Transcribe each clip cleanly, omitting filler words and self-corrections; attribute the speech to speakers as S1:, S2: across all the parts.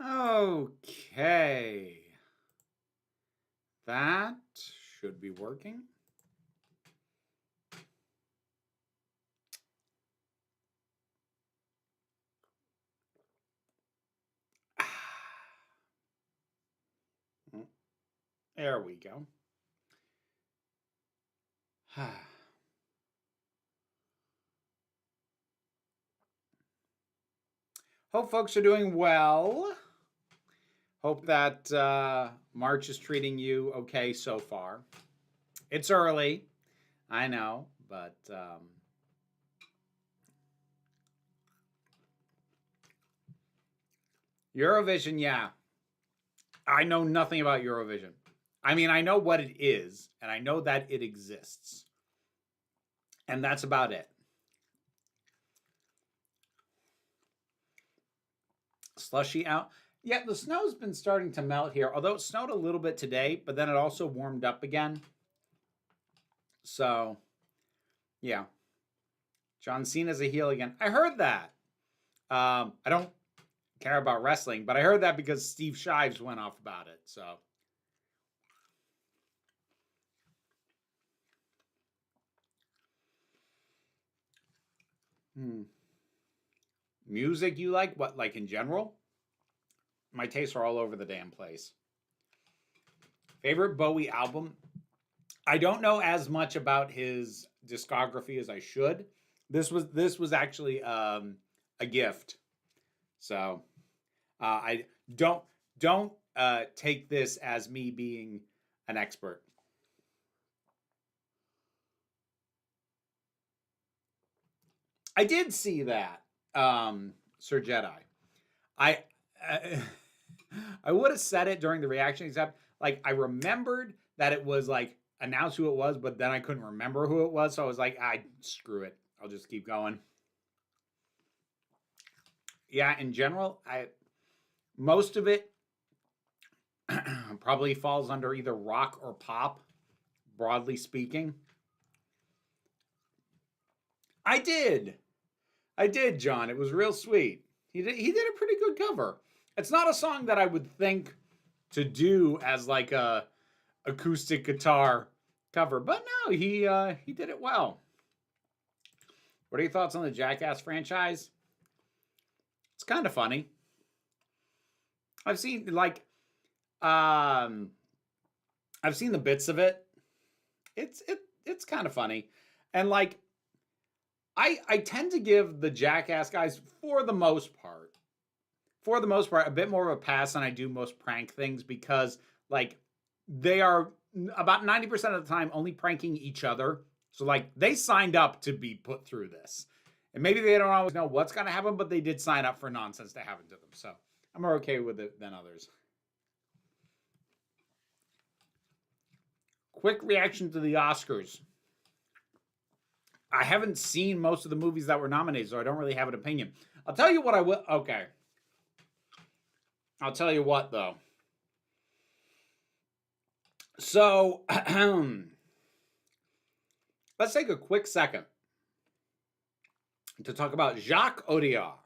S1: Okay. That should be working. There we go. Hope folks are doing well. Hope that March is treating you okay so far. It's early, I know, but Eurovision, yeah. I know nothing about Eurovision. I mean, I know what it is, and I know that it exists. And that's about it. Slushy out. Yeah, the snow's been starting to melt here, although it snowed a little bit today, but then it also warmed up again. So, yeah. John Cena's a heel again. I heard that. I don't care about wrestling, but I heard that because Steve Shives went off about it. So, music you like? What, like in general? My tastes are all over the damn place. Favorite Bowie album? I don't know as much about his discography as I should. This was actually a gift, so I don't take this as me being an expert. I did see that, Sir Jedi. I I would have said it during the reaction, except like I remembered that it was like announced who it was, but then I couldn't remember who it was, so I was like, screw it. I'll just keep going. Yeah, in general, most of it probably falls under either rock or pop, broadly speaking. I did, John. It was real sweet. He did a pretty good cover. It's not a song that I would think to do as like a acoustic guitar cover, but no, he did it well. What are your thoughts on the Jackass franchise? It's kind of funny. I've seen like I've seen the bits of it. It's kind of funny. And like I tend to give the Jackass guys for the most part a bit more of a pass than I do most prank things, because like they are about 90% of the time only pranking each other. So like they signed up to be put through this. And maybe they don't always know what's going to happen, but they did sign up for nonsense to happen to them. So I'm more okay with it than others. Quick reaction to the Oscars. I haven't seen most of the movies that were nominated, so I don't really have an opinion. I'll tell you what I will. Okay. I'll tell you what, though. So, let's take a quick second to talk about Jacques Audiard,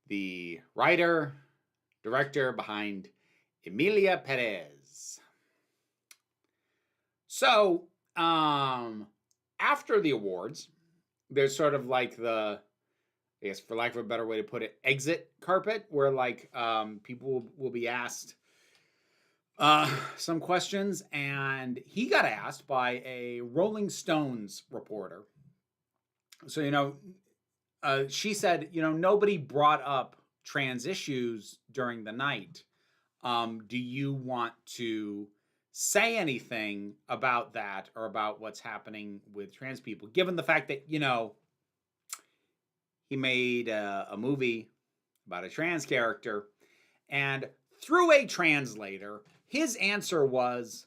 S1: the writer, director behind Emilia Perez. So, after the awards, there's sort of like the, I guess for lack of a better way to put it, exit carpet, where like people will be asked some questions, and he got asked by a Rolling Stones reporter. So, she said, nobody brought up trans issues during the night. Do you want to say anything about that or about what's happening with trans people, given the fact that, he made a movie about a trans character, and through a translator, his answer was,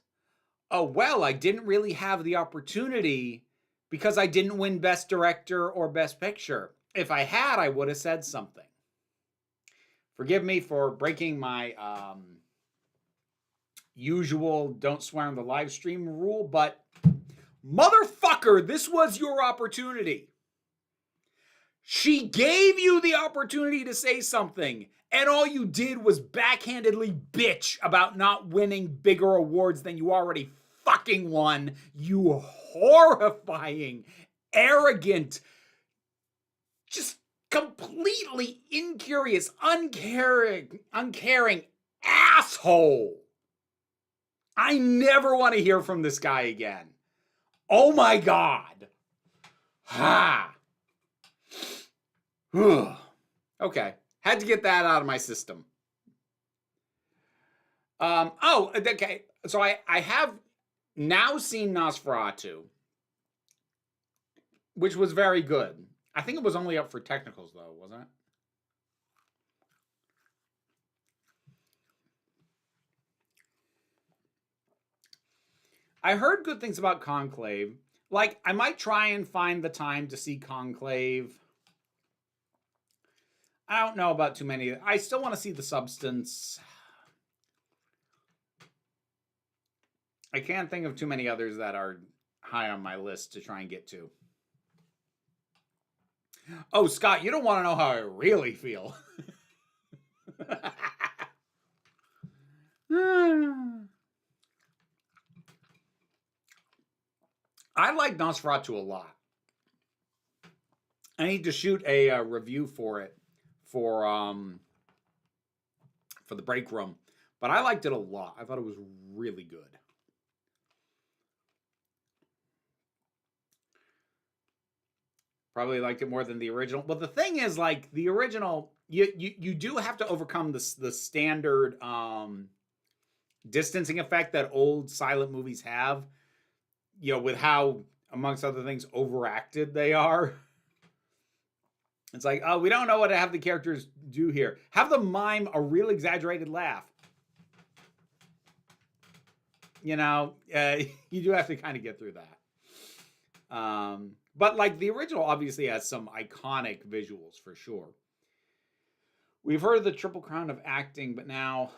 S1: oh, well, I didn't really have the opportunity because I didn't win Best Director or Best Picture. If I had, I would have said something. Forgive me for breaking my usual don't swear on the live stream rule, but motherfucker, this was your opportunity. She gave you the opportunity to say something, and all you did was backhandedly bitch about not winning bigger awards than you already fucking won. You horrifying, arrogant, just completely incurious, uncaring asshole. I never want to hear from this guy again. Oh my God. Ha. Okay. Had to get that out of my system. Okay. So I have now seen Nosferatu, which was very good. I think it was only up for technicals, though, wasn't it? I heard good things about Conclave. Like, I might try and find the time to see Conclave. I don't know about too many. I still want to see The Substance. I can't think of too many others that are high on my list to try and get to. Oh, Scott, you don't want to know how I really feel. I like Nosferatu a lot. I need to shoot a review for it for the break room, but I liked it a lot. I thought it was really good. Probably liked it more than the original. But the thing is, like, the original, you do have to overcome the standard distancing effect that old silent movies have. You know, with how, amongst other things, overacted they are. It's like, oh, we don't know what to have the characters do here. Have them mime a real exaggerated laugh. You know, you do have to kind of get through that. But like the original obviously has some iconic visuals for sure. We've heard of the Triple Crown of acting, but now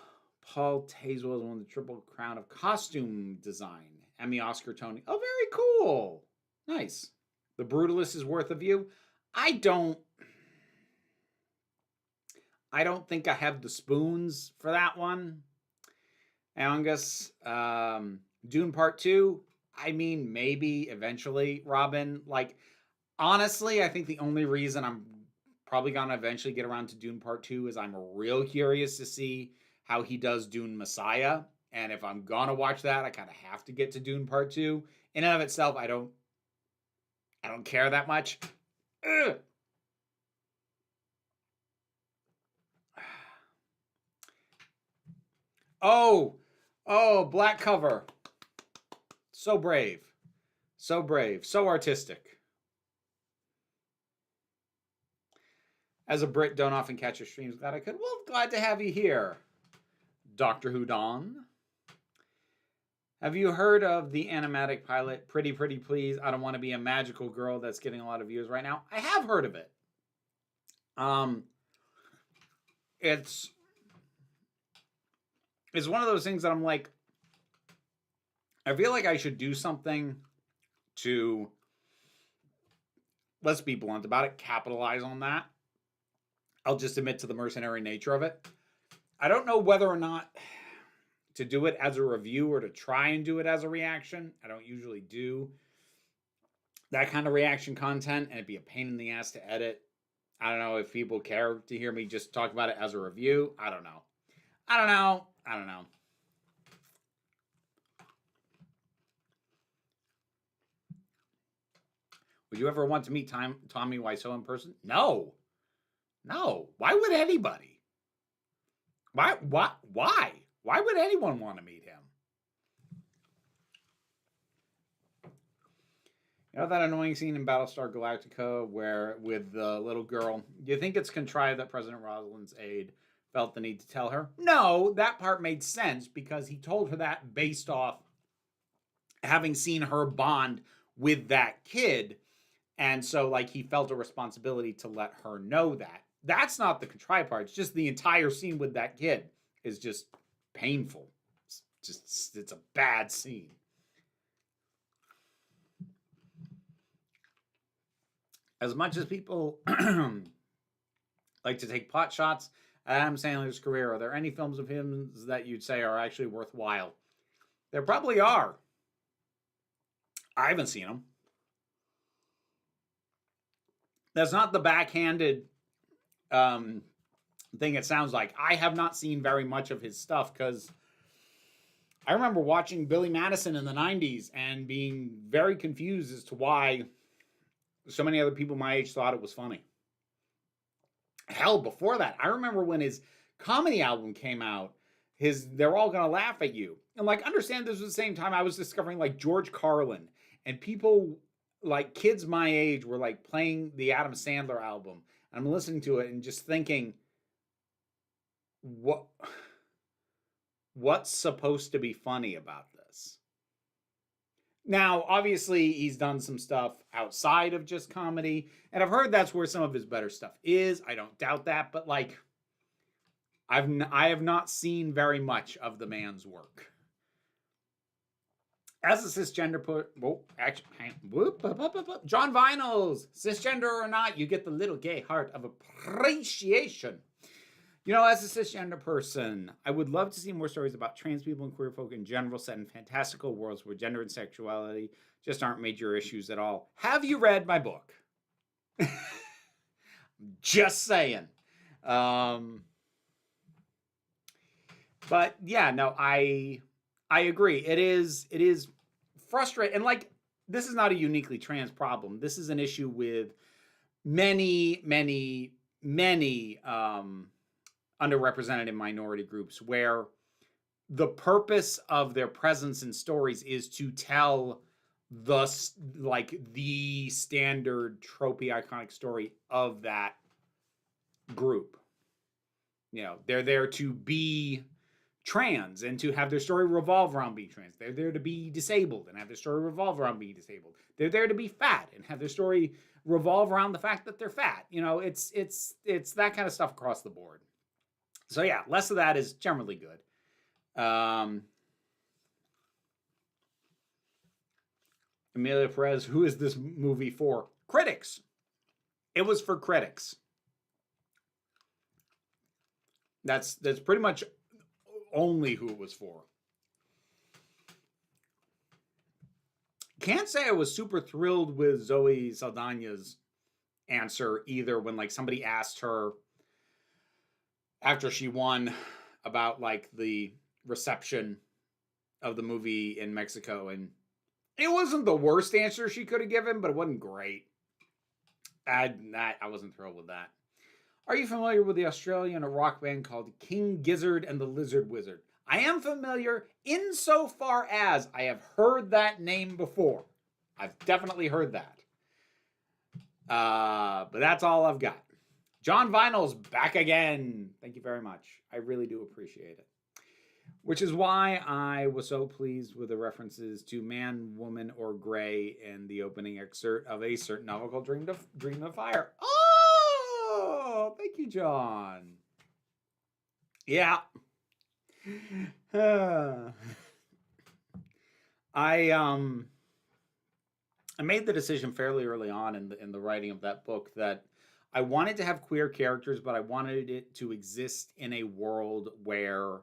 S1: Paul Tazewell has won the Triple Crown of costume design. Emmy, Oscar, Tony. Oh, very cool. Nice. The Brutalist is worth a view. I don't think I have the spoons for that one. Angus, Dune Part 2. I mean, maybe eventually, Robin. Like, honestly, I think the only reason I'm probably going to eventually get around to Dune Part 2 is I'm real curious to see how he does Dune Messiah. And if I'm going to watch that, I kind of have to get to Dune Part 2. In and of itself, I don't care that much. Ugh. Oh, black cover. So brave. So brave. So artistic. As a Brit, don't often catch your streams. Glad I could. Well, glad to have you here. Doctor Who Dawn. Have you heard of the animatic pilot, Pretty Pretty Please? I Don't Want to Be a Magical Girl, that's getting a lot of views right now? I have heard of it. It's one of those things that I'm like, I feel like I should do something to, let's be blunt about it, capitalize on that. I'll just admit to the mercenary nature of it. I don't know whether or not to do it as a review or to try and do it as a reaction. I don't usually do that kind of reaction content, and it'd be a pain in the ass to edit. I don't know if people care to hear me just talk about it as a review. I don't know. Would you ever want to meet Tommy Wiseau in person? No. Why would anybody? Why? Why would anyone want to meet him? You know that annoying scene in Battlestar Galactica where, with the little girl, do you think it's contrived that President Rosalind's aide felt the need to tell her? No, that part made sense because he told her that based off having seen her bond with that kid. And so, like, he felt a responsibility to let her know that. That's not the contrived part. It's just the entire scene with that kid is just painful. It's a bad scene. As much as people like to take pot shots at Adam Sandler's career, are there any films of his that you'd say are actually worthwhile? There probably are. I haven't seen them. That's not the backhanded thing it sounds like. I have not seen very much of his stuff because I remember watching Billy Madison in the 90s and being very confused as to why so many other people my age thought it was funny. Hell, before that, I remember when his comedy album came out, They're All Gonna Laugh at You. And like, understand this was the same time I was discovering like George Carlin, and people like kids my age were like playing the Adam Sandler album. And I'm listening to it and just thinking, what's supposed to be funny about this? Now, obviously, he's done some stuff outside of just comedy, and I've heard that's where some of his better stuff is. I don't doubt that, but like, I have not seen very much of the man's work. As a cisgender John Vinyls, cisgender or not, you get the little gay heart of appreciation. You know, as a cisgender person, I would love to see more stories about trans people and queer folk in general set in fantastical worlds where gender and sexuality just aren't major issues at all. Have you read my book? Just saying. But yeah, no, I agree. It is frustrating. And like, this is not a uniquely trans problem. This is an issue with many underrepresented and minority groups where the purpose of their presence in stories is to tell the standard tropey iconic story of that group. You know, they're there to be trans and to have their story revolve around being trans. They're there to be disabled and have their story revolve around being disabled. They're there to be fat and have their story revolve around the fact that they're fat. You know, it's that kind of stuff across the board. So yeah, less of that is generally good. Amelia Perez, who is this movie for? Critics. It was for critics. That's pretty much only who it was for. Can't say I was super thrilled with Zoe Saldana's answer either when like somebody asked her after she won about like the reception of the movie in Mexico, and it wasn't the worst answer she could have given, but it wasn't great. I wasn't thrilled with that. Are you familiar with the Australian rock band called King Gizzard and the Lizard Wizard? I am familiar insofar as I have heard that name before. I've definitely heard that. But that's all I've got. John Vinyl's back again. Thank you very much. I really do appreciate it. Which is why I was so pleased with the references to man, woman, or gray in the opening excerpt of a certain novel called Dream of Fire. Oh, thank you, John. Yeah. I made the decision fairly early on in the writing of that book that I wanted to have queer characters, but I wanted it to exist in a world where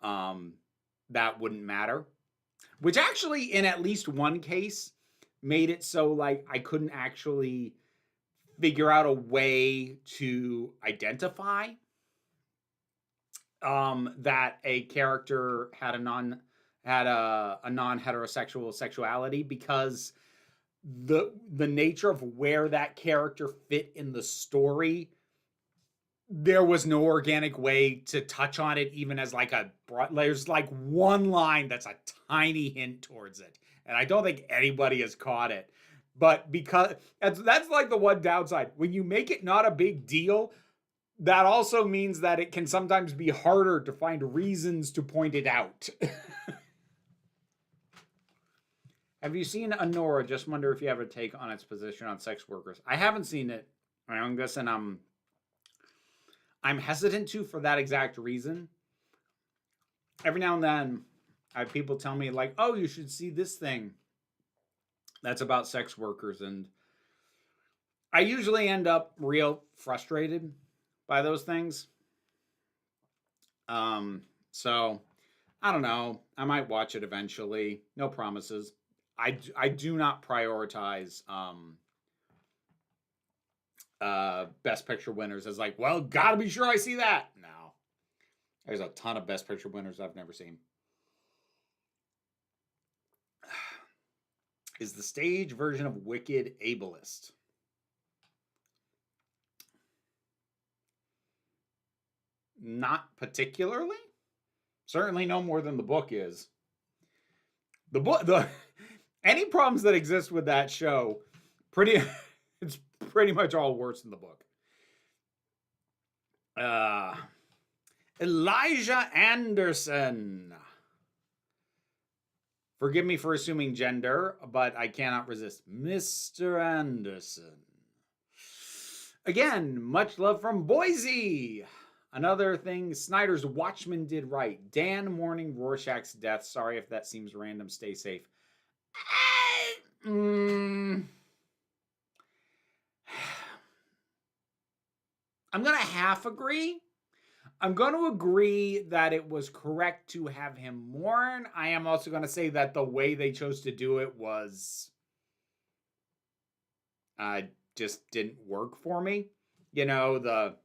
S1: that wouldn't matter. Which actually, in at least one case, made it so like I couldn't actually figure out a way to identify that a character had a non-heterosexual sexuality, because the nature of where that character fit in the story, there was no organic way to touch on it, even as like there's like one line that's a tiny hint towards it, and I don't think anybody has caught it. But because that's like the one downside. When you make it not a big deal, that also means that it can sometimes be harder to find reasons to point it out. Have you seen Honora? Just wonder if you have a take on its position on sex workers. I haven't seen it. I'm guessing I'm hesitant to for that exact reason. Every now and then, I have people tell me like, "Oh, you should see this thing that's about sex workers," and I usually end up real frustrated by those things. So I don't know. I might watch it eventually. No promises. I do not prioritize best picture winners as like, well, gotta be sure I see that. No. There's a ton of best picture winners I've never seen. Is the stage version of Wicked ableist? Not particularly. Certainly no more than the book is. The any problems that exist with that show, it's pretty much all worse than the book. Elijah Anderson. Forgive me for assuming gender, but I cannot resist. Mr. Anderson. Again, much love from Boise. Another thing Snyder's Watchmen did right. Dan mourning Rorschach's death. Sorry if that seems random. Stay safe. I'm going to half agree. I'm going to agree that it was correct to have him mourn. I am also going to say that the way they chose to do it was just didn't work for me. You know, the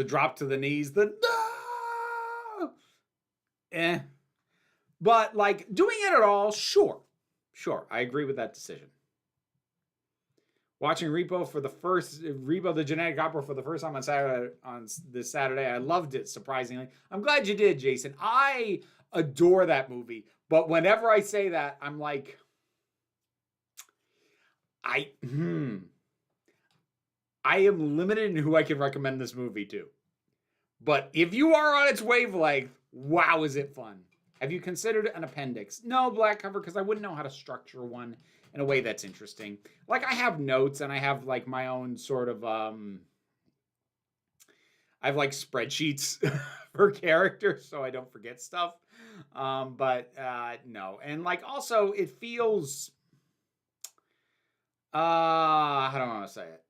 S1: drop to the knees, the no! But like doing it at all, sure. I agree with that decision. Watching Repo the Genetic Opera for the first time on this Saturday. I loved it, surprisingly. I'm glad you did, Jason. I adore that movie. But whenever I say that, I'm like, I am limited in who I can recommend this movie to. But if you are on its wavelength, wow, is it fun. Have you considered an appendix? No, black cover, because I wouldn't know how to structure one in a way that's interesting. Like, I have notes, and I have, like, my own sort of, I have, like, spreadsheets for characters, so I don't forget stuff. But no. And, like, also, it feels, how do I want to say it?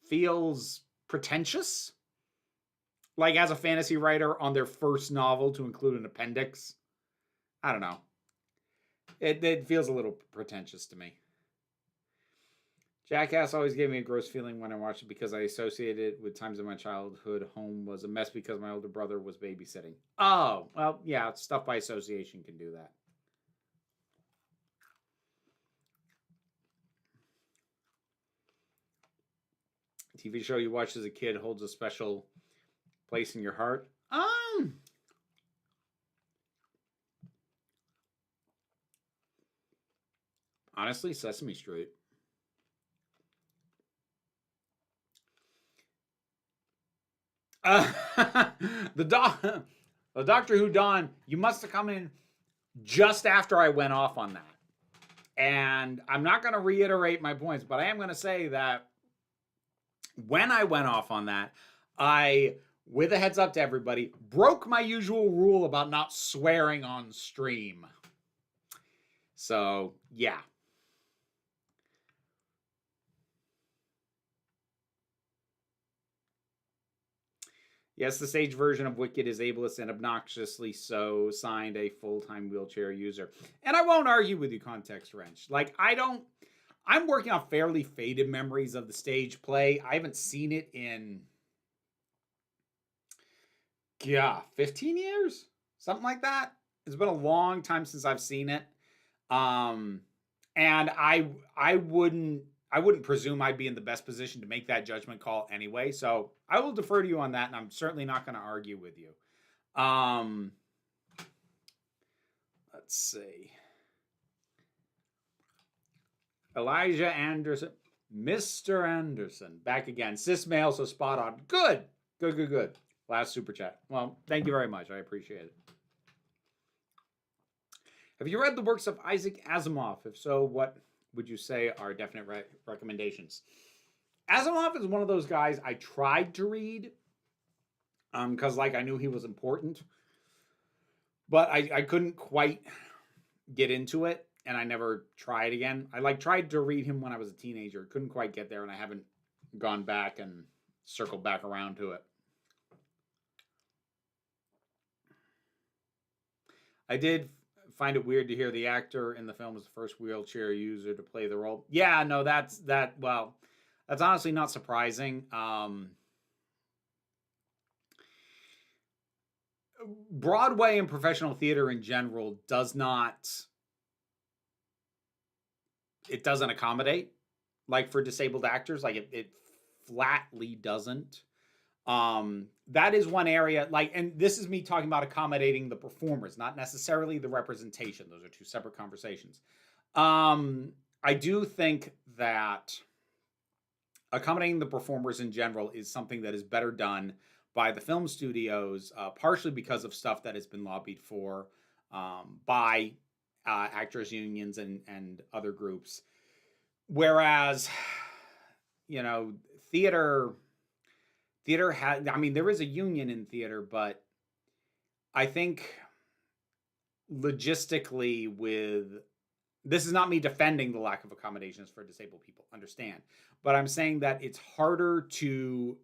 S1: Feels pretentious. Like, as a fantasy writer on their first novel to include an appendix. I don't know. It feels a little pretentious to me. Jackass always gave me a gross feeling when I watched it because I associated it with times in my childhood. Home was a mess because my older brother was babysitting. Oh, well, yeah, stuff by association can do that. TV show you watched as a kid holds a special place in your heart? Honestly, Sesame Street. The Doctor Who Dawn, you must have come in just after I went off on that. And I'm not going to reiterate my points, but I am going to say that when I went off on that, I, with a heads up to everybody, broke my usual rule about not swearing on stream. So, yeah. Yes, the stage version of Wicked is ableist and obnoxiously so, signed a full-time wheelchair user. And I won't argue with you, Context Wrench. Like, I'm working on fairly faded memories of the stage play. I haven't seen it in, 15 years? Something like that. It's been a long time since I've seen it. And I wouldn't presume I'd be in the best position to make that judgment call anyway. So I will defer to you on that, and I'm certainly not going to argue with you. Let's see. Elijah Anderson. Mr. Anderson. Back again. Cis male, so spot on. Good. Last super chat. Well, thank you very much. I appreciate it. Have you read the works of Isaac Asimov? If so, what would you say are definite recommendations? Asimov is one of those guys I tried to read because like I knew he was important, but I couldn't quite get into it. and I never tried again. I tried to read him when I was a teenager. Couldn't quite get there, and I haven't gone back and circled back around to it. I did find it weird to hear the actor in the film was the first wheelchair user to play the role. Yeah, no, that's honestly not surprising. Broadway and professional theater in general doesn't accommodate for disabled actors. It flatly doesn't. That is one area, and this is me talking about accommodating the performers, not necessarily the representation. Those are two separate conversations. I do think that accommodating the performers in general is something that is better done by the film studios, partially because of stuff that has been lobbied for by actors unions and other groups. Whereas, theater has, there is a union in theater, but I think logistically this is not me defending the lack of accommodations for disabled people, understand, but I'm saying that it's harder to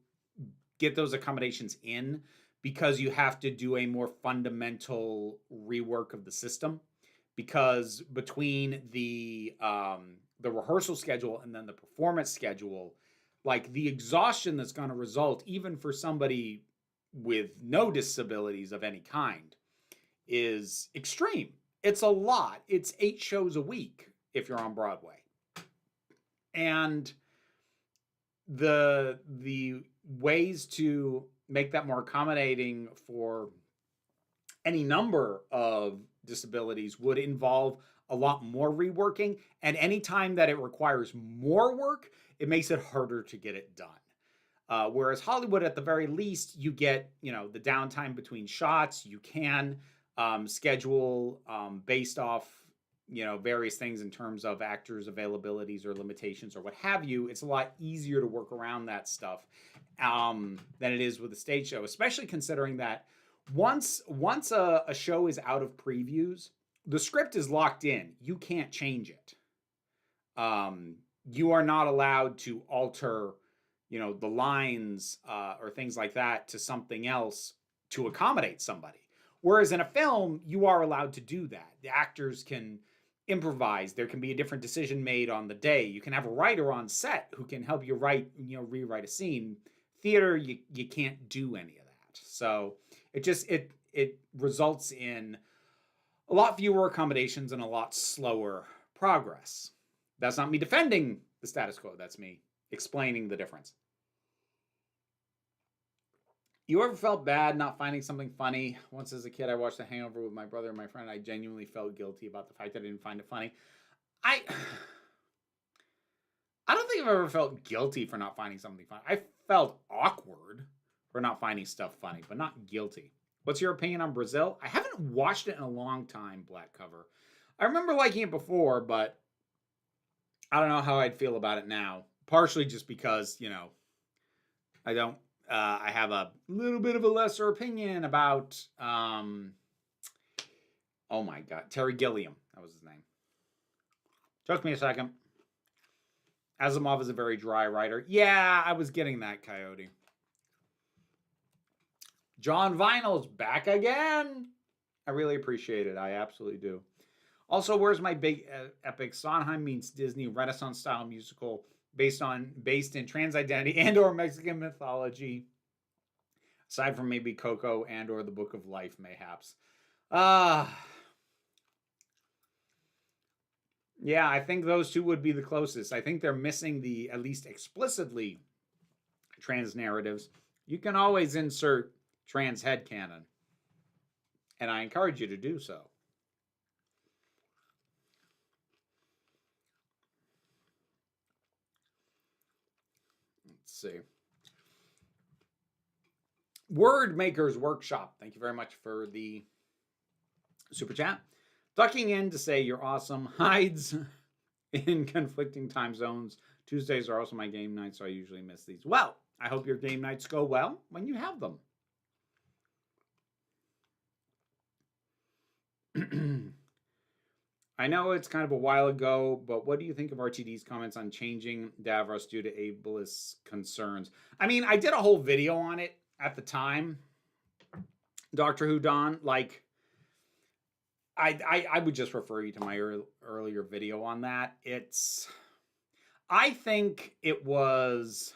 S1: get those accommodations in because you have to do a more fundamental rework of the system, because between the rehearsal schedule and then the performance schedule, the exhaustion that's going to result, even for somebody with no disabilities of any kind, is extreme. It's a lot. It's 8 shows a week if you're on Broadway. And the ways to make that more accommodating for any number of disabilities would involve a lot more reworking. And anytime that it requires more work, it makes it harder to get it done. Whereas Hollywood, at the very least, you get, the downtime between shots. You can schedule based off, various things in terms of actors' availabilities or limitations or what have you. It's a lot easier to work around that stuff than it is with a stage show, especially considering that once a show is out of previews, the script is locked in. You can't change it. You are not allowed to alter, the lines or things like that to something else to accommodate somebody. Whereas in a film, you are allowed to do that. The actors can improvise. There can be a different decision made on the day. You can have a writer on set who can help you rewrite a scene. Theater, you can't do any of that. So it results in a lot fewer accommodations and a lot slower progress. That's not me defending the status quo. That's me explaining the difference. You ever felt bad not finding something funny? Once as a kid, I watched The Hangover with my brother and my friend. I genuinely felt guilty about the fact that I didn't find it funny. I don't think I've ever felt guilty for not finding something funny. I felt awkward for not finding stuff funny, but not guilty. What's your opinion on Brazil? I haven't watched it in a long time, Black Cover. I remember liking it before, but I don't know how I'd feel about it now. Partially just because, I don't. I have a little bit of a lesser opinion about, oh my God, Terry Gilliam. That was his name. Took me a second. Asimov is a very dry writer. Yeah, I was getting that, Coyote. John Vinyl's back again. I really appreciate it. I absolutely do. Also, where's my big epic? Sondheim means Disney Renaissance style musical based in trans identity and or Mexican mythology, aside from maybe Coco and or the Book of Life, mayhaps. Yeah, I think those two would be the closest. I think they're missing the at least explicitly trans narratives. You can always insert trans headcanon, and I encourage you to do so. Let's see. Word Makers Workshop. Thank you very much for the super chat. Ducking in to say you're awesome. Hides in conflicting time zones. Tuesdays are also my game nights, so I usually miss these. Well, I hope your game nights go well when you have them. I know it's kind of a while ago, but what do you think of RTD's comments on changing Davros due to ableist concerns? I mean, I did a whole video on it at the time, Doctor Who Don. Like, I would just refer you to my earlier video on that. I think it was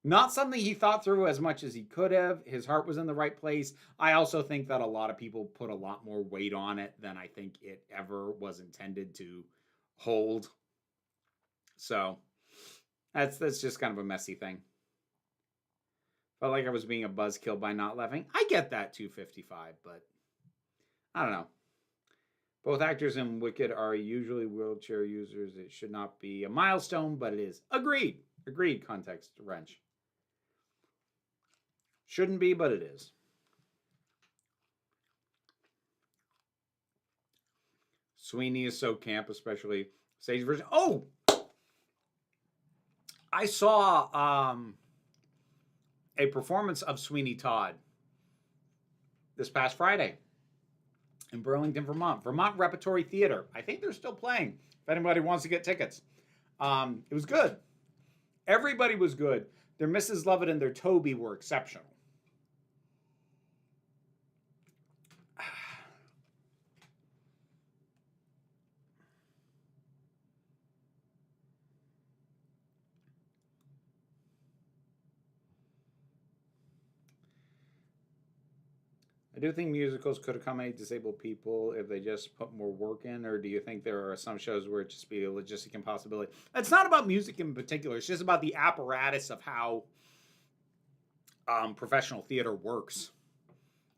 S1: not something he thought through as much as he could have. His heart was in the right place. I also think that a lot of people put a lot more weight on it than I think it ever was intended to hold. So that's just kind of a messy thing. Felt like I was being a buzzkill by not laughing. I get that 255, but I don't know. Both actors in Wicked are usually wheelchair users. It should not be a milestone, but it is. Agreed. Agreed, context wrench. Shouldn't be, but it is. Sweeney is so camp, especially stage version. Oh! I saw a performance of Sweeney Todd this past Friday in Burlington, Vermont. Vermont Repertory Theater. I think they're still playing if anybody wants to get tickets. It was good. Everybody was good. Their Mrs. Lovett and their Toby were exceptional. I do think musicals could accommodate disabled people if they just put more work in, or do you think there are some shows where it just be a logistic impossibility? It's not about music in particular. It's just about the apparatus of how professional theater works.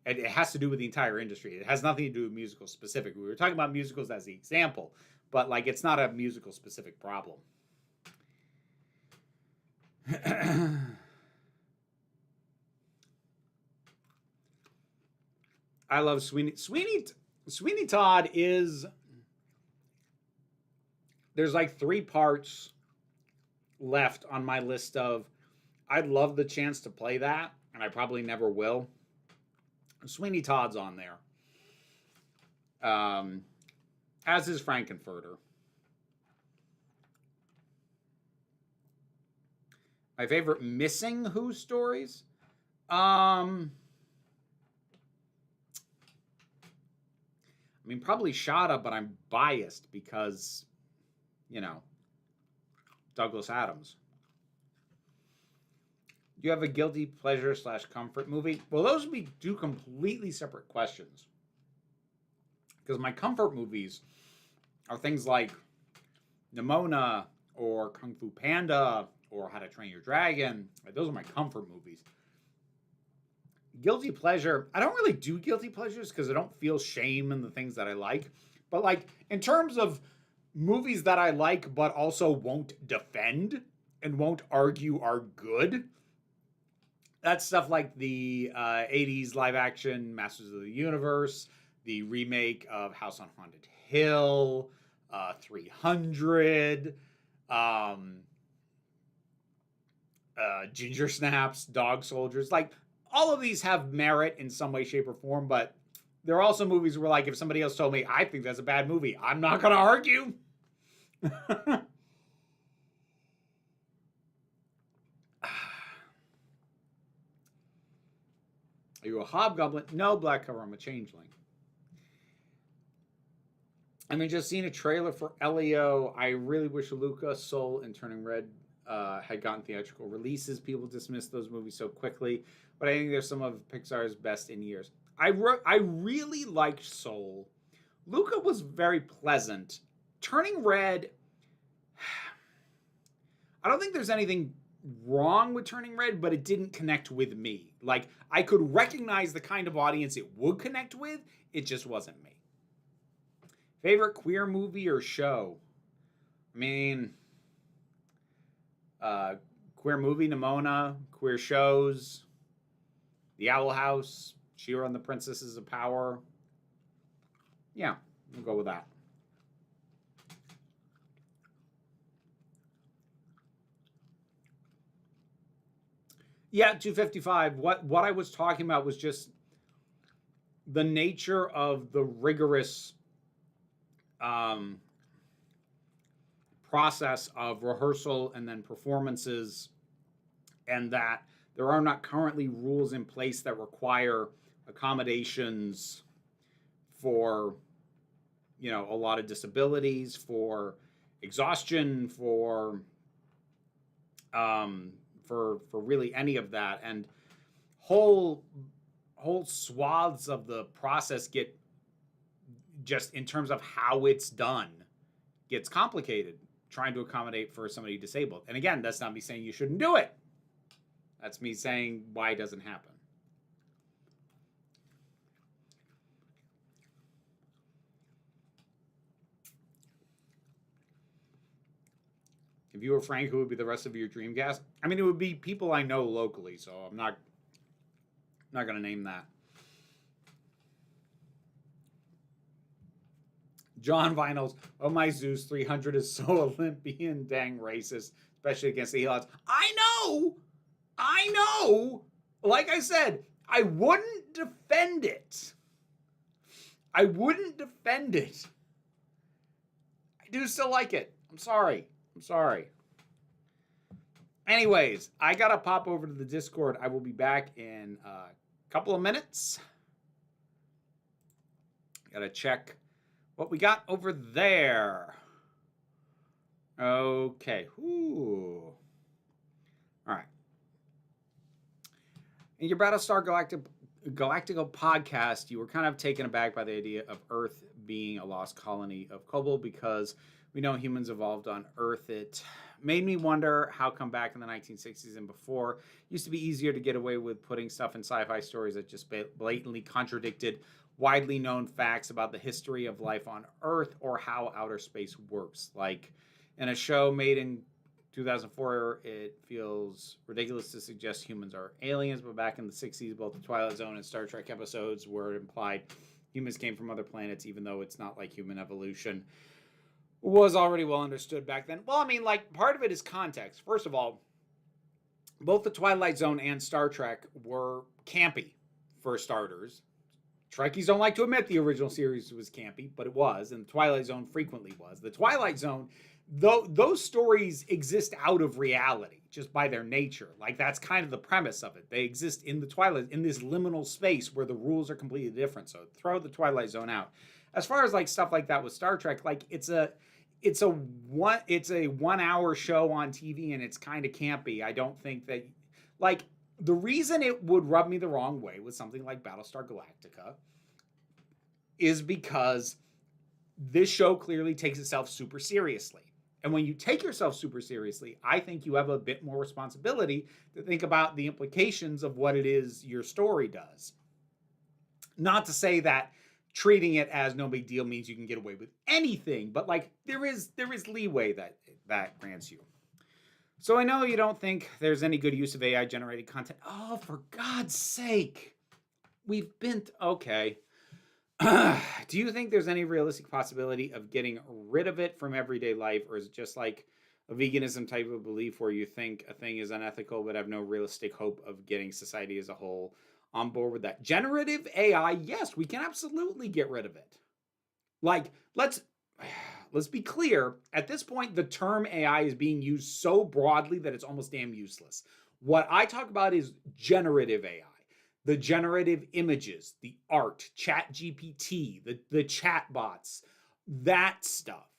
S1: And it has to do with the entire industry. It has nothing to do with musical specific. We were talking about musicals as the example, but like it's not a musical specific problem. I love Sweeney. Sweeney Todd is, there's like 3 parts left on my list of, I'd love the chance to play that, and I probably never will. Sweeney Todd's on there. As is Frankenfurter. My favorite missing Who stories? I mean, probably Shada, but I'm biased because, you know, Douglas Adams. Do you have a guilty pleasure / comfort movie? Well, those would be 2 completely separate questions. Because my comfort movies are things like Nimona or Kung Fu Panda or How to Train Your Dragon. Those are my comfort movies. Guilty pleasure, I don't really do guilty pleasures because I don't feel shame in the things that I like. But like in terms of movies that I like but also won't defend and won't argue are good, that's stuff like the 80s live action Masters of the Universe, the remake of House on Haunted Hill, 300, Ginger Snaps, Dog Soldiers. Like, all of these have merit in some way, shape, or form, but there are also movies where, like, if somebody else told me, I think that's a bad movie, I'm not going to argue. Are you a hobgoblin? No, Black Cover, I'm a changeling. I mean, just seeing a trailer for Elio, I really wish Luca, Soul, and Turning Red had gotten theatrical releases. People dismiss those movies so quickly, but I think they're some of Pixar's best in years. I really liked Soul. Luca was very pleasant. Turning Red, I don't think there's anything wrong with Turning Red, but it didn't connect with me. Like, I could recognize the kind of audience it would connect with, it just wasn't me. Favorite queer movie or show? I mean, queer movie, Nimona. Queer shows, The Owl House, She-Ra and the Princesses of Power. Yeah, we'll go with that. Yeah, 255. What I was talking about was just the nature of the rigorous process of rehearsal and then performances, and that there are not currently rules in place that require accommodations for, you know, a lot of disabilities, for exhaustion, for really any of that. And whole swaths of the process get, just in terms of how it's done, gets complicated trying to accommodate for somebody disabled. And again, that's not me saying you shouldn't do it. That's me saying why it doesn't happen. If you were Frank, who would be the rest of your dream cast? I mean, it would be people I know locally, so I'm not going to name that. John Vinyls, oh my Zeus, 300 is so Olympian, dang racist, especially against the Helots. I know. Like I said, I wouldn't defend it. I do still like it. I'm sorry. Anyways, I gotta pop over to the Discord. I will be back in a couple of minutes. Gotta check what we got over there. Okay. Ooh. All right. In your Battlestar Galactica podcast, you were kind of taken aback by the idea of Earth being a lost colony of Kobol because we know humans evolved on Earth. It made me wonder how come back in the 1960s and before, it used to be easier to get away with putting stuff in sci-fi stories that just blatantly contradicted widely known facts about the history of life on Earth or how outer space works. Like in a show made in 2004, it feels ridiculous to suggest humans are aliens, but back in the 60s, both the Twilight Zone and Star Trek episodes were implied humans came from other planets, even though it's not like human evolution was already well understood back then. Well, I mean, like, part of it is context. First of all, both the Twilight Zone and Star Trek were campy, for starters. Trekkies don't like to admit the original series was campy, but it was, and the Twilight Zone frequently was. The Twilight Zone, those stories exist out of reality, just by their nature. Like, that's kind of the premise of it. They exist in the Twilight, in this liminal space where the rules are completely different. So throw the Twilight Zone out. As far as like stuff like that with Star Trek, like it's a 1 hour show on TV and it's kind of campy. I don't think that, like, the reason it would rub me the wrong way with something like Battlestar Galactica is because this show clearly takes itself super seriously. And when you take yourself super seriously, I think you have a bit more responsibility to think about the implications of what it is your story does. Not to say that treating it as no big deal means you can get away with anything, but like there is leeway that grants you. So I know you don't think there's any good use of AI generated content. Oh, for God's sake. We've been okay. Do you think there's any realistic possibility of getting rid of it from everyday life, or is it just like a veganism type of belief where you think a thing is unethical but have no realistic hope of getting society as a whole on board with that? Generative AI, yes, we can absolutely get rid of it. Like, let's be clear. At this point, the term AI is being used so broadly that it's almost damn useless. What I talk about is generative AI. The generative images, the art, chat GPT, the chat bots, that stuff.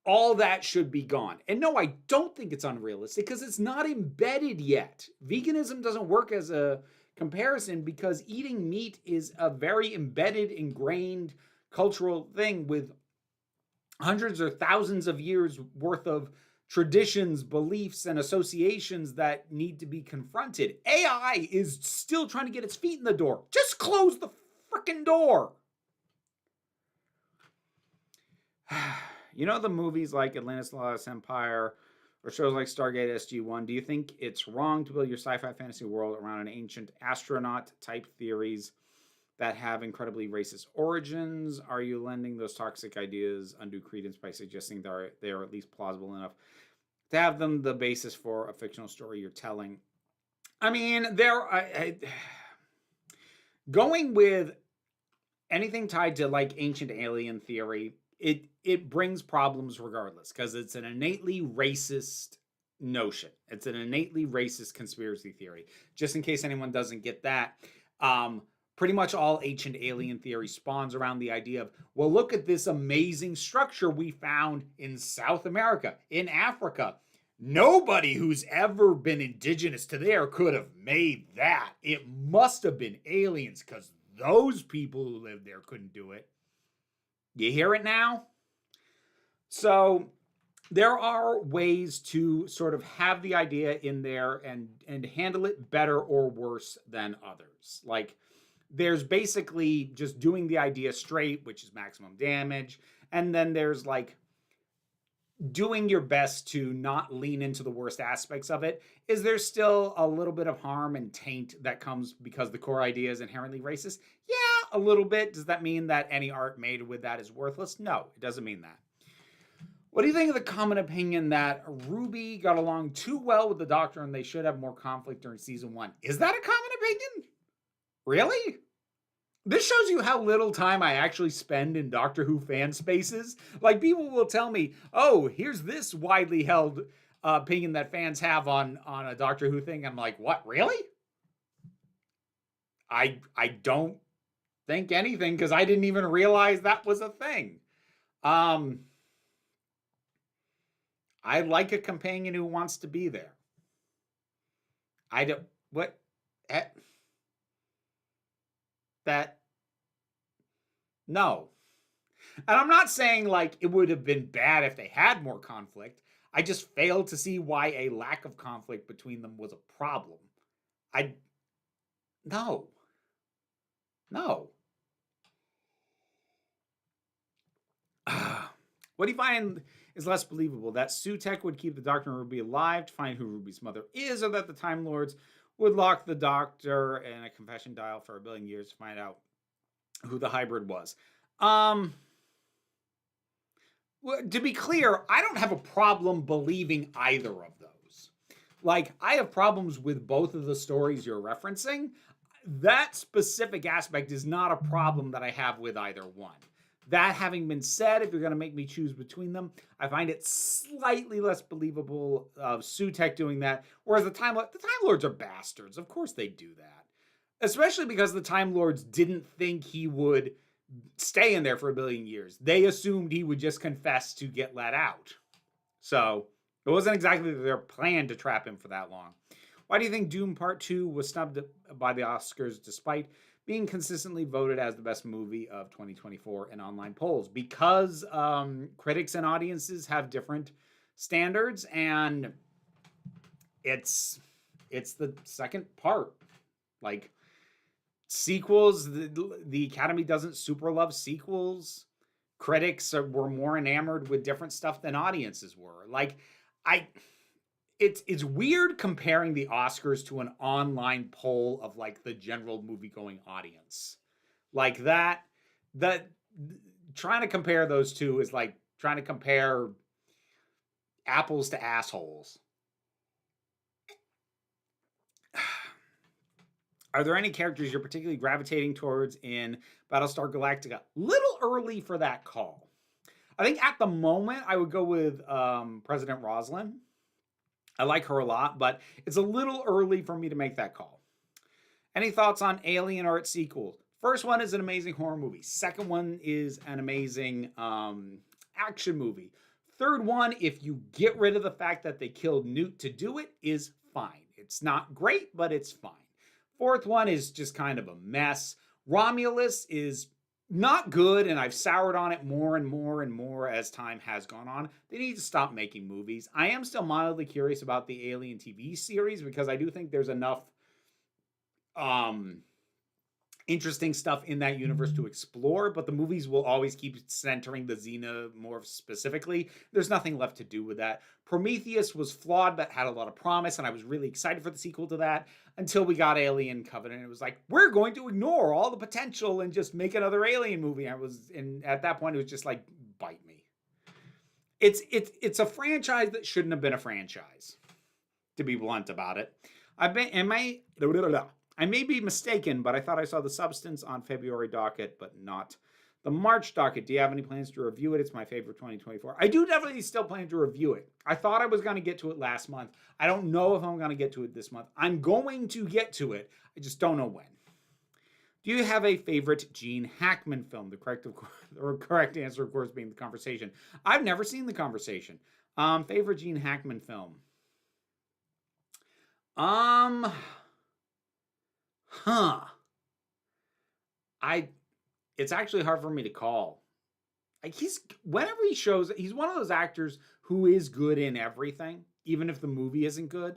S1: All that should be gone. And no, I don't think it's unrealistic because it's not embedded yet. Veganism doesn't work as a comparison because eating meat is a very embedded, ingrained cultural thing with hundreds or thousands of years worth of traditions, beliefs, and associations that need to be confronted. AI is still trying to get its feet in the door. Just close the freaking door. You know, the movies like Atlantis, the Lost Empire, or shows like Stargate SG-1, do you think it's wrong to build your sci-fi fantasy world around an ancient astronaut type theories that have incredibly racist origins? Are you lending those toxic ideas undue credence by suggesting they are at least plausible enough to have them the basis for a fictional story you're telling? I mean, going with anything tied to like ancient alien theory it brings problems regardless, because it's an innately racist notion. It's an innately racist conspiracy theory. Just in case anyone doesn't get that, pretty much all ancient alien theory spawns around the idea of, well, look at this amazing structure we found in South America, in Africa. Nobody who's ever been indigenous to there could have made that. It must have been aliens, because those people who lived there couldn't do it. You hear it now? So there are ways to sort of have the idea in there and handle it better or worse than others. Like, there's basically just doing the idea straight, which is maximum damage. And then there's like doing your best to not lean into the worst aspects of it. Is there still a little bit of harm and taint that comes because the core idea is inherently racist? Yeah, a little bit. Does that mean that any art made with that is worthless? No, it doesn't mean that. What do you think of the common opinion that Ruby got along too well with the Doctor and they should have more conflict during season 1? Is that a common opinion? Really? This shows you how little time I actually spend in Doctor Who fan spaces. Like, people will tell me, oh, here's this widely held opinion that fans have on a Doctor Who thing. I'm like, what, really? I don't think anything, because I didn't even realize that was a thing. I like a companion who wants to be there. I don't, what, that, no. And I'm not saying like it would have been bad if they had more conflict. I just failed to see why a lack of conflict between them was a problem. No. What do you find is less believable? That Sutekh would keep the Doctor and Ruby alive to find who Ruby's mother is, or that the Time Lords would lock the Doctor in a confession dial for 1 billion years to find out who the hybrid was? Well, to be clear, I don't have a problem believing either of those. Like, I have problems with both of the stories you're referencing. That specific aspect is not a problem that I have with either one. That having been said, if you're going to make me choose between them, I find it slightly less believable of Sutekh doing that, whereas the Time Lords are bastards. Of course they do that. Especially because the Time Lords didn't think he would stay in there for 1 billion years. They assumed he would just confess to get let out. So it wasn't exactly their plan to trap him for that long. Why do you think Doom Part 2 was snubbed by the Oscars despite being consistently voted as the best movie of 2024 in online polls? Because critics and audiences have different standards, and it's the second part. Like, sequels, the Academy doesn't super love sequels. Critics were more enamored with different stuff than audiences were. Like, it's weird comparing the Oscars to an online poll of like the general movie-going audience. Like that trying to compare those two is like trying to compare apples to assholes. Are there any characters you're particularly gravitating towards in Battlestar Galactica? Little early for that call. I think at the moment I would go with President Roslin. I like her a lot, but it's a little early for me to make that call. Any thoughts on Alien or its sequels? First one is an amazing horror movie. Second one is an amazing action movie. Third one, if you get rid of the fact that they killed Newt to do it, is fine. It's not great, but it's fine. Fourth one is just kind of a mess. Romulus is not good, and I've soured on it more and more and more as time has gone on. They need to stop making movies. I am still mildly curious about the Alien TV series because I do think there's enough interesting stuff in that universe to explore, but the movies will always keep centering the xenomorphs specifically. There's nothing left to do with that. Prometheus was flawed, but had a lot of promise, and I was really excited for the sequel to that until we got Alien Covenant. It was like, we're going to ignore all the potential and just make another Alien movie. At that point, it was just like, bite me. It's a franchise that shouldn't have been a franchise, to be blunt about it. I may be mistaken, but I thought I saw The Substance on February docket, but not The March docket. Do you have any plans to review it? It's my favorite 2024. I do definitely still plan to review it. I thought I was going to get to it last month. I don't know if I'm going to get to it this month. I'm going to get to it. I just don't know when. Do you have a favorite Gene Hackman film? The correct answer, of course, being The Conversation. I've never seen The Conversation. Favorite Gene Hackman film? It's actually hard for me to call. Like whenever he shows, he's one of those actors who is good in everything, even if the movie isn't good.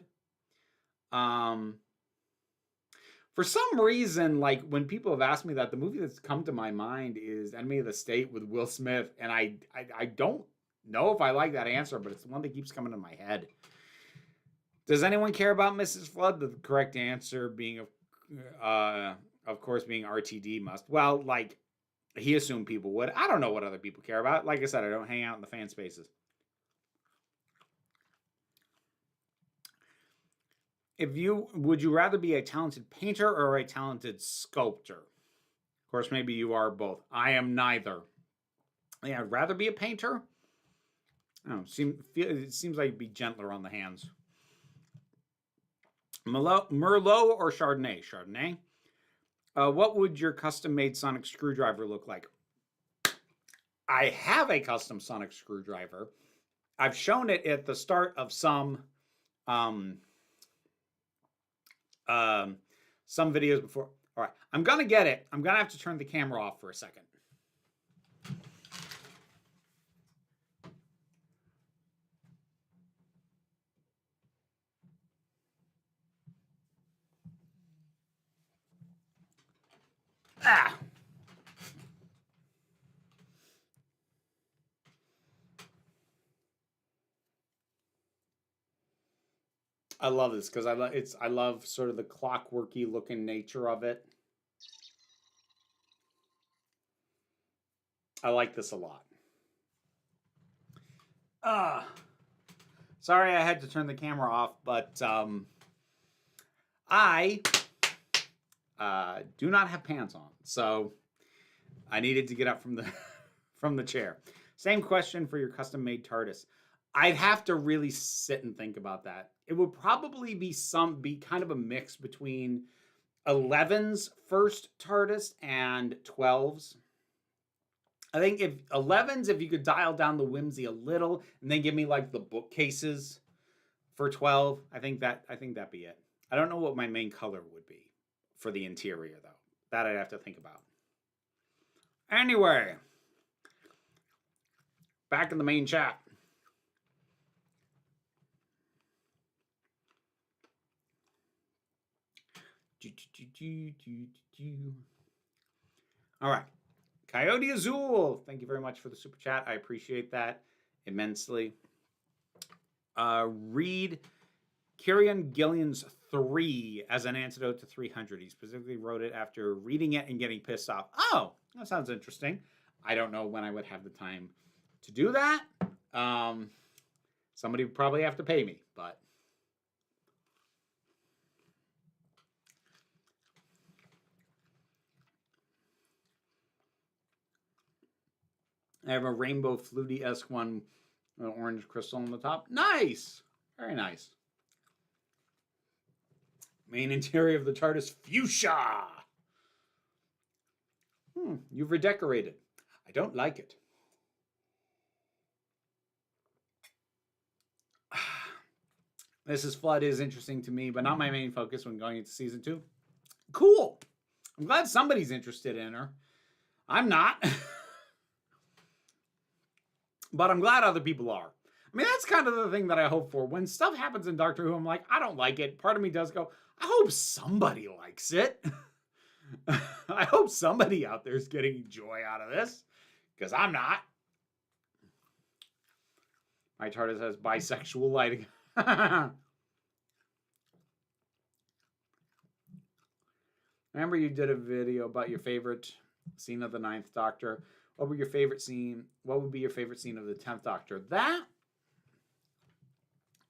S1: For some reason, like when people have asked me that, the movie that's come to my mind is Enemy of the State with Will Smith, and I don't know if I like that answer, but it's the one that keeps coming to my head. Does anyone care about Mrs. Flood? The correct answer being, of course, being RTD must. Well, like, he assumed people would. I don't know what other people care about. Like I said, I don't hang out in the fan spaces. Would you rather be a talented painter or a talented sculptor? Of course, maybe you are both. I am neither. Yeah, I'd rather be a painter. It seems like you'd be gentler on the hands. Merlot or Chardonnay? Chardonnay. What would your custom-made sonic screwdriver look like? I have a custom sonic screwdriver. I've shown it at the start of some videos before. All right, I'm gonna get it. I'm gonna have to turn the camera off for a second. I love this because I love sort of the clockworky looking nature of it. I like this a lot. Sorry I had to turn the camera off, but I do not have pants on, so I needed to get up from the chair. Same question for your custom-made TARDIS. I'd have to really sit and think about that. It would probably be kind of a mix between 11's first TARDIS and 12's. I think if 11's, if you could dial down the whimsy a little and then give me like the bookcases for 12, I think that'd be it. I don't know what my main color would be for the interior though. That I'd have to think about. Anyway, back in the main chat. All right. Coyote Azul, thank you very much for the super chat. I appreciate that immensely. Read Kieran Gillian's 3 as an antidote to 300. He specifically wrote it after reading it and getting pissed off. Oh, that sounds interesting. I don't know when I would have the time to do that. Somebody would probably have to pay me, but I have a rainbow fluty-esque one with an orange crystal on the top. Nice! Very nice. Main interior of the TARDIS, fuchsia! You've redecorated. I don't like it. Mrs. Flood is interesting to me, but not my main focus when going into season 2. Cool! I'm glad somebody's interested in her. I'm not. But I'm glad other people are. I mean, that's kind of the thing that I hope for. When stuff happens in Doctor Who, I'm like, I don't like it. Part of me does go, I hope somebody likes it. I hope somebody out there is getting joy out of this. Because I'm not. My TARDIS has bisexual lighting. Remember you did a video about your favorite scene of the 9th Doctor. What would be your favorite scene of the 10th Doctor? That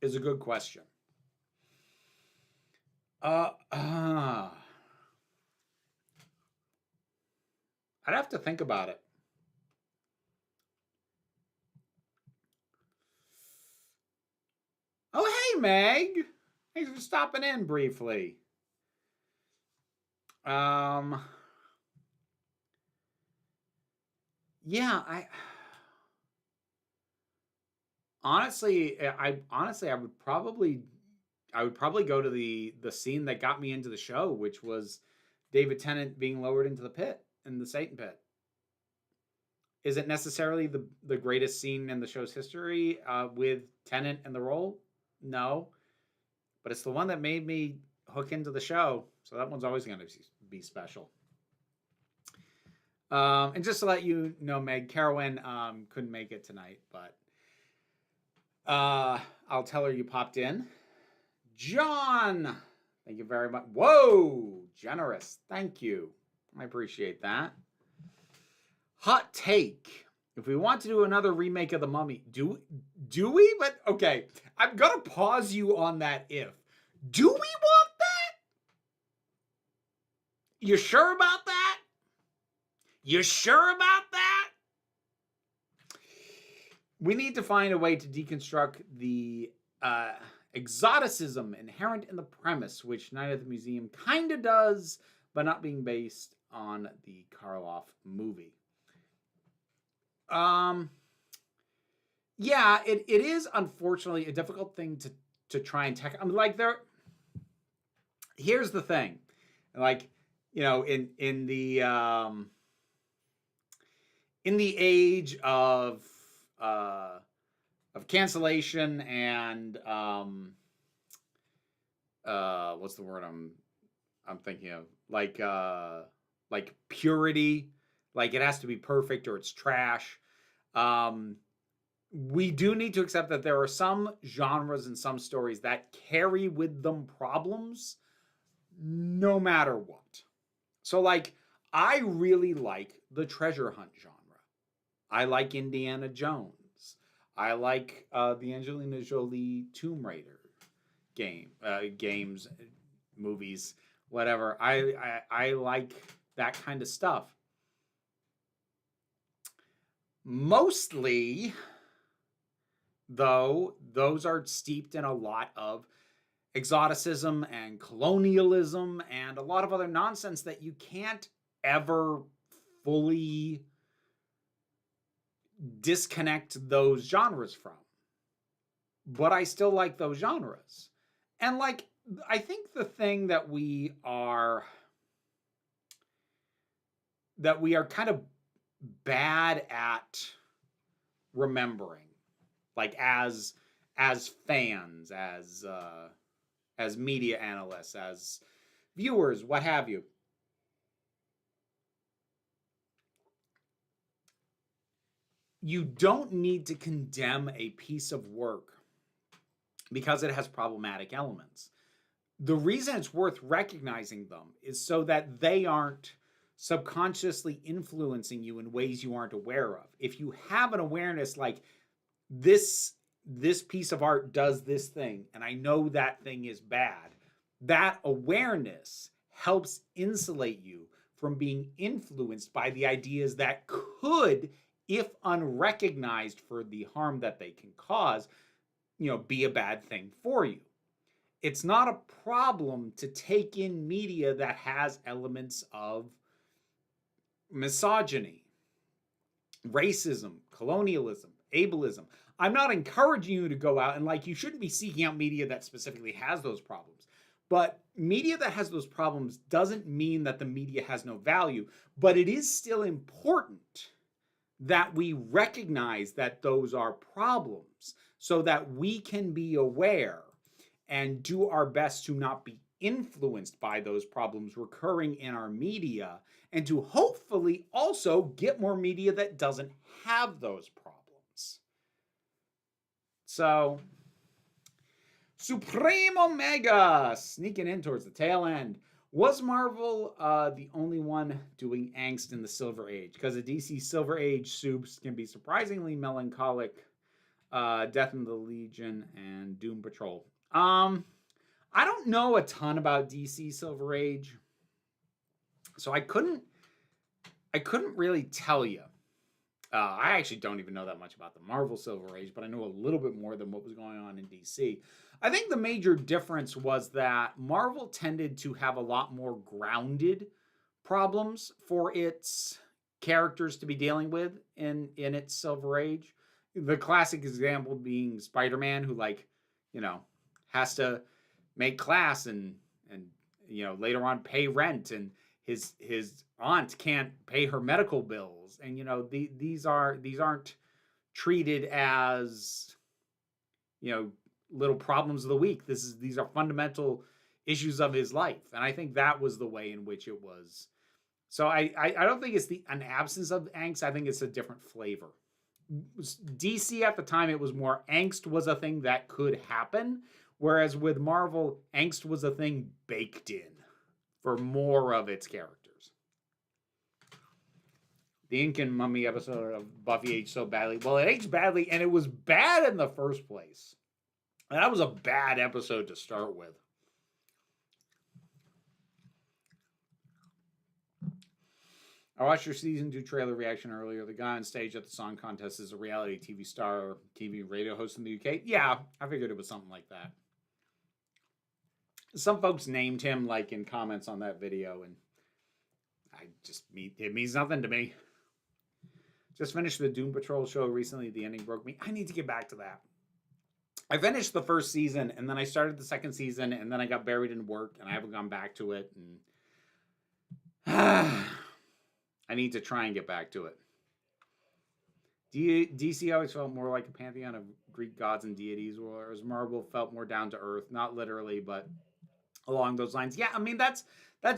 S1: is a good question. I'd have to think about it. Meg. Thanks for stopping in briefly. Yeah, I honestly would probably go to the scene that got me into the show, which was David Tennant being lowered into the pit, in the Satan pit. Is it necessarily the greatest scene in the show's history with Tennant in the role? No. But it's the one that made me hook into the show. So that one's always going to be special. And just to let you know, Meg, Carowin couldn't make it tonight, but I'll tell her you popped in. John, thank you very much. Whoa, generous. Thank you. I appreciate that. Hot take. If we want to do another remake of The Mummy, do we? But okay, I'm going to pause you on that if. Do we want that? You sure about that? You sure about that? We need to find a way to deconstruct the exoticism inherent in the premise, which Night at the Museum kind of does, but not being based on the Karloff movie. Yeah, it is unfortunately a difficult thing to try and tackle. I mean, like, here's the thing, like, you know, in the age of cancellation and what's the word I'm thinking of, like purity, like it has to be perfect or it's trash. We do need to accept that there are some genres and some stories that carry with them problems no matter what. So, like, I really like the treasure hunt genre. I like Indiana Jones. I like the Angelina Jolie Tomb Raider games, movies, whatever. I like that kind of stuff. Mostly, though, those are steeped in a lot of exoticism and colonialism and a lot of other nonsense that you can't ever fully disconnect those genres from. But I still like those genres. And, like, I think the thing that we are kind of bad at remembering, like, as fans, as media analysts, as viewers, what have you, you don't need to condemn a piece of work because it has problematic elements. The reason it's worth recognizing them is so that they aren't subconsciously influencing you in ways you aren't aware of. If you have an awareness like this piece of art does this thing, and I know that thing is bad, that awareness helps insulate you from being influenced by the ideas that could, if unrecognized for the harm that they can cause, be a bad thing for you. It's not a problem to take in media that has elements of misogyny, racism, colonialism, ableism. I'm not encouraging you to go out and, like, you shouldn't be seeking out media that specifically has those problems. But media that has those problems doesn't mean that the media has no value, but it is still important that we recognize that those are problems so that we can be aware and do our best to not be influenced by those problems recurring in our media, and to hopefully also get more media that doesn't have those problems. So, Supreme Omega, sneaking in towards the tail end. Was Marvel the only one doing angst in the Silver Age? Because the DC Silver Age soups can be surprisingly melancholic. Death in the Legion and Doom Patrol. I don't know a ton about DC Silver Age, so I couldn't really tell you. I actually don't even know that much about the Marvel Silver Age, but I know a little bit more than what was going on in DC. I think the major difference was that Marvel tended to have a lot more grounded problems for its characters to be dealing with in its Silver Age. The classic example being Spider-Man, who has to make class and later on pay rent, and his aunt can't pay her medical bills, and these aren't treated as little problems of the week. These are fundamental issues of his life, and I think that was the way in which it was. So I don't think it's an absence of angst. I think it's a different flavor. DC at the time, it was more angst was a thing that could happen, whereas with Marvel, angst was a thing baked in for more of its characters. The Ink and Mummy episode of Buffy aged so badly. Well, it aged badly, and it was bad in the first place. And that was a bad episode to start with. I watched your season 2 trailer reaction earlier. The guy on stage at the song contest is a reality TV star or TV radio host in the UK. Yeah, I figured it was something like that. Some folks named him in comments on that video, and it means nothing to me. Just finished the Doom Patrol show recently. The ending broke me. I need to get back to that. I finished the first season, and then I started the second season, and then I got buried in work, and I haven't gone back to it. And I need to try and get back to it. DC always felt more like a pantheon of Greek gods and deities, whereas Marvel felt more down to earth, not literally, but along those lines. Yeah, I mean that's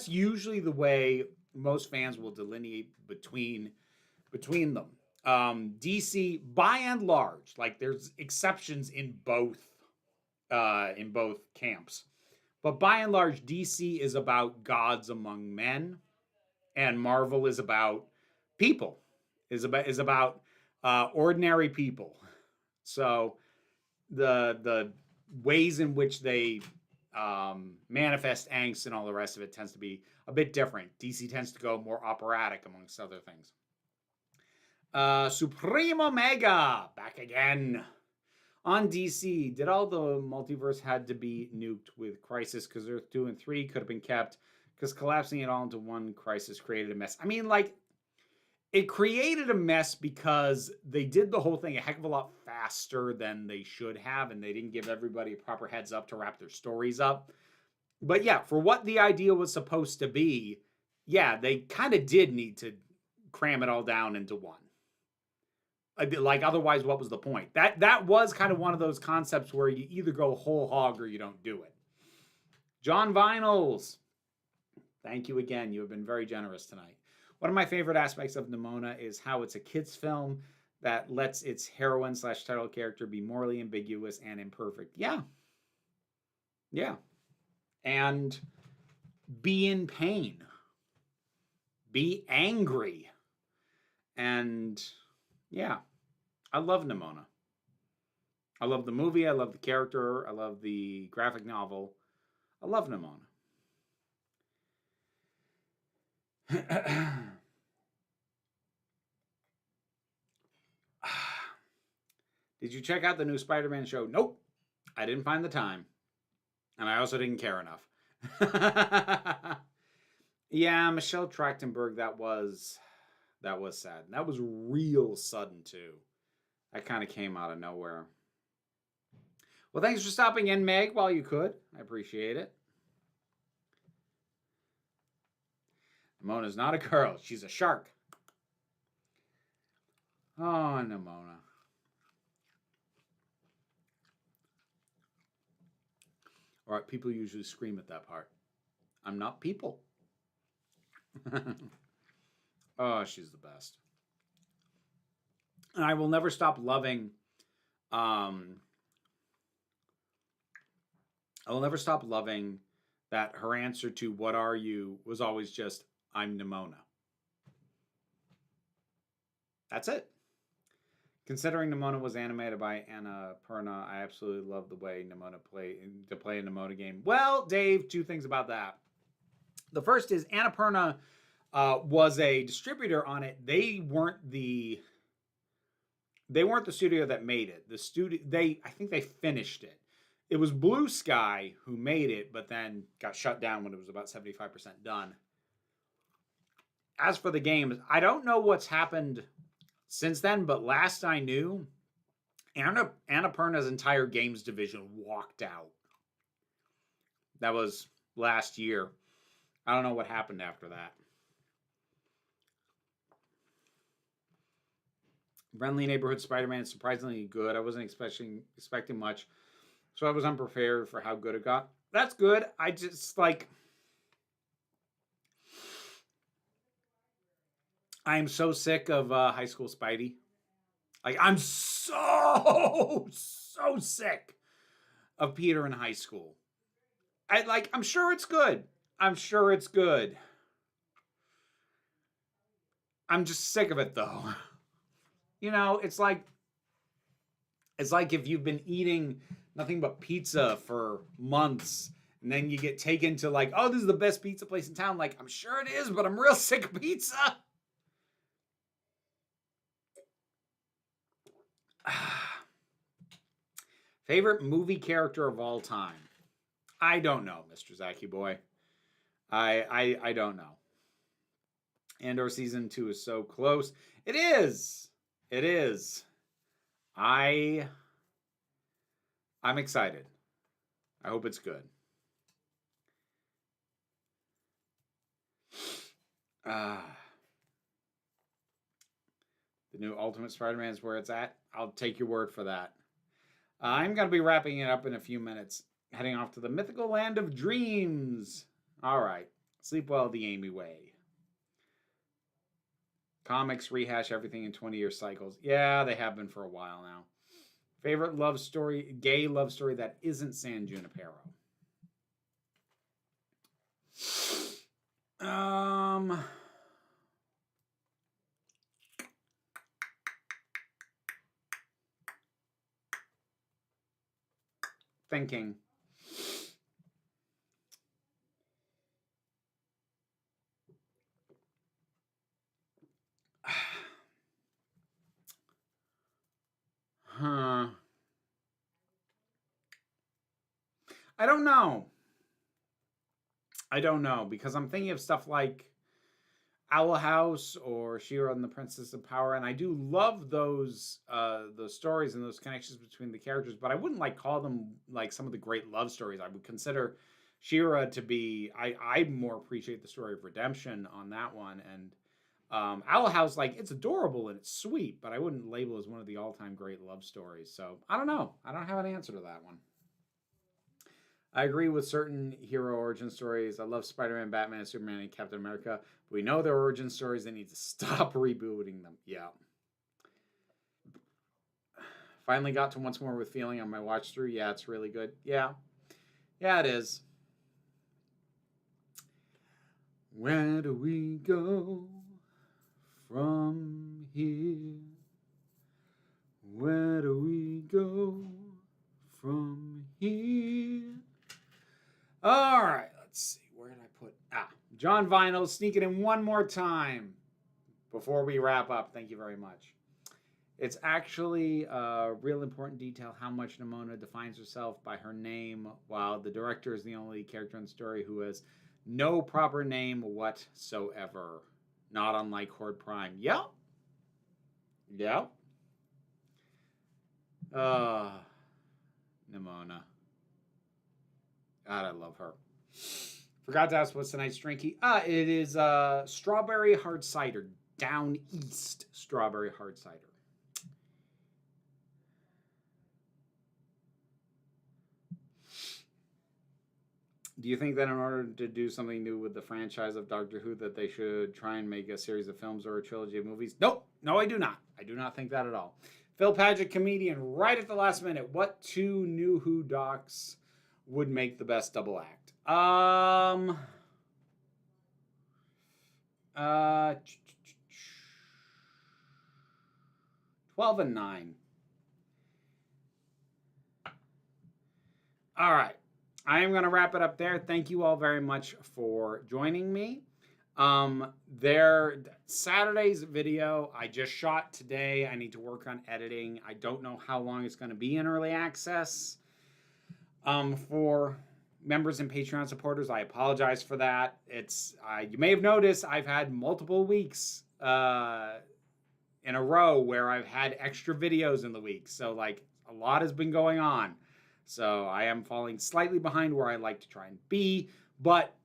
S1: usually the way most fans will delineate between them. DC, by and large, there's exceptions in both camps, but by and large, DC is about gods among men, and Marvel is about people, is about ordinary people. So the ways in which they manifest angst and all the rest of it tends to be a bit different. DC tends to go more operatic, amongst other things. Supreme Omega, back again. On DC, did all the multiverse had to be nuked with Crisis because Earth 2 and 3 could have been kept, because collapsing it all into one Crisis created a mess? I mean, it created a mess because they did the whole thing a heck of a lot faster than they should have, and they didn't give everybody a proper heads up to wrap their stories up. But yeah, for what the idea was supposed to be, yeah, they kind of did need to cram it all down into one. Otherwise, what was the point? That was kind of one of those concepts where you either go whole hog or you don't do it. John Vinyls, thank you again. You have been very generous tonight. One of my favorite aspects of Nimona is how it's a kid's film that lets its heroine/title character be morally ambiguous and imperfect. Yeah. Yeah. And be in pain. Be angry. And yeah, I love Nimona. I love the movie. I love the character. I love the graphic novel. I love Nimona. Did you check out the new Spider-Man show? Nope. I didn't find the time. And I also didn't care enough. Yeah, Michelle Trachtenberg, that was sad. And that was real sudden, too. That kind of came out of nowhere. Well, thanks for stopping in, Meg, while you could. I appreciate it. Nimona's not a girl. She's a shark. Oh, Nimona. All right, people usually scream at that part. I'm not people. Oh, she's the best. And I will never stop loving... I will never stop loving that her answer to "What are you?" was always just, "I'm Nimona." That's it. Considering Nimona was animated by Annapurna, I absolutely love the way Nimona play a Nimona game. Well, Dave, two things about that. The first is Annapurna was a distributor on it. They weren't the they weren't the studio that made it. The studio, I think they finished it. It was Blue Sky who made it, but then got shut down when it was about 75% done. As for the games, I don't know what's happened since then, but last I knew, Annapurna's entire games division walked out. That was last year. I don't know what happened after that. Friendly Neighborhood Spider-Man is surprisingly good. I wasn't expecting much, so I was unprepared for how good it got. That's good. I just like... I am so sick of High School Spidey. Like, I'm so sick of Peter in high school. I'm sure it's good. I'm sure it's good. I'm just sick of it, though. You know, it's like if you've been eating nothing but pizza for months, and then you get taken to like, oh, this is the best pizza place in town. Like, I'm sure it is, but I'm real sick of pizza. Favorite movie character of all time? I don't know, Mr. Zaki Boy. I don't know. Andor season 2 is so close. It is. It is. I'm excited. I hope it's good. The new Ultimate Spider-Man is where it's at. I'll take your word for that. I'm going to be wrapping it up in a few minutes. Heading off to the mythical land of dreams. All right. Sleep well the Amy way. Comics rehash everything in 20-year cycles. Yeah, they have been for a while now. Favorite love story, gay love story that isn't San Junipero. Thinking. I don't know. I don't know, because I'm thinking of stuff like Owl House or She-Ra and the Princess of Power, and I do love those stories and those connections between the characters, but I wouldn't like call them like some of the great love stories. I would consider She-Ra to be, I more appreciate the story of redemption on that one, and Owl House, like, it's adorable and it's sweet, but I wouldn't label as one of the all-time great love stories. So I don't know. I don't have an answer to that one. I agree with certain hero origin stories. I love Spider-Man, Batman, Superman, and Captain America. But we know their origin stories. They need to stop rebooting them. Yeah. Finally got to Once More with Feeling on my watch through. Yeah, it's really good. Yeah. Yeah, it is. Where do we go from here? Where do we go from here? All right, let's see. Where did I put? John Vinyl, sneaking in one more time before we wrap up. Thank you very much. It's actually a real important detail how much Nimona defines herself by her name, while the director is the only character in the story who has no proper name whatsoever. Not unlike Horde Prime. Yep. Yep. Nimona. God, I love her. Forgot to ask what's tonight's drinky. It is strawberry hard cider. Down East strawberry hard cider. Do you think that in order to do something new with the franchise of Doctor Who that they should try and make a series of films or a trilogy of movies? Nope. No, I do not. I do not think that at all. Phil Padgett, comedian, right at the last minute. What two new Who docs would make the best double act? 12 and 9. All right. I am going to wrap it up there. Thank you all very much for joining me. Their Saturday's video I just shot today. I need to work on editing. I don't know how long it's going to be in early access. For members and Patreon supporters, I apologize for that. It's you may have noticed I've had multiple weeks in a row where I've had extra videos in the week. So like a lot has been going on. So I am falling slightly behind where I like to try and be, but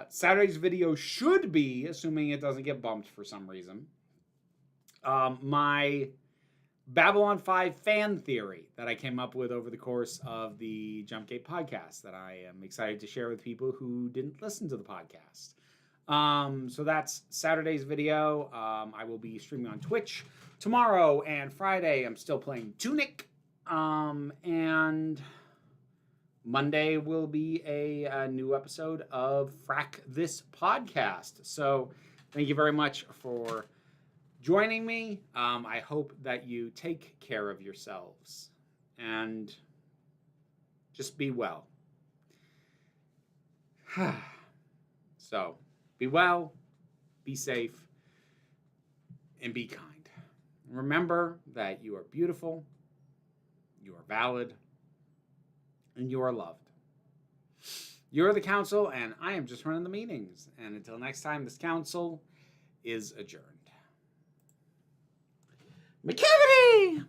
S1: Saturday's video should be, assuming it doesn't get bumped for some reason, my Babylon 5 fan theory that I came up with over the course of the Jumpgate podcast that I am excited to share with people who didn't listen to the podcast. So that's Saturday's video. I will be streaming on Twitch tomorrow and Friday. I'm still playing Tunic. And Monday will be a new episode of Frack This Podcast. So thank you very much for joining me. I hope that you take care of yourselves and just be well. So be well, be safe, and be kind. Remember that you are beautiful, you are valid, and you are loved. You're the council, and I am just running the meetings. And until next time, this council is adjourned. McCavity!